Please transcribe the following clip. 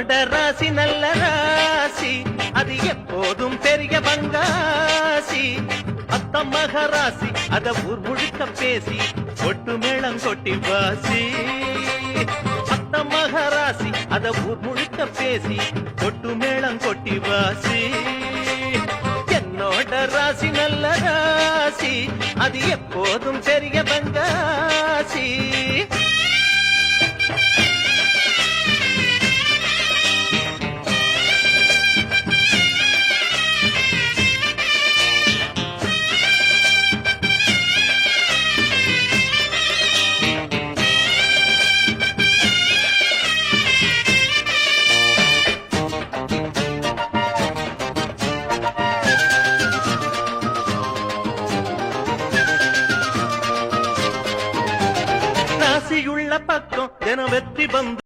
என்னோட ராசி நல்ல ராசி, அது எப்போதும் பெரிய பங்காசி. அத்தம் மகராசி, அத ஊர் முழுக்க பேசி கொட்டு மேளம் கொட்டி வாசி. அத்தம் மகராசி, அத ஊர் முழுக்க பேசி கொட்டு மேளம் கொட்டி வாசி. என்னோட ராசி நல்ல ராசி, அது எப்போதும் பெரிய பங்காசி. ராசியுள்ள பக்கம் தினம் வெற்றி பந்து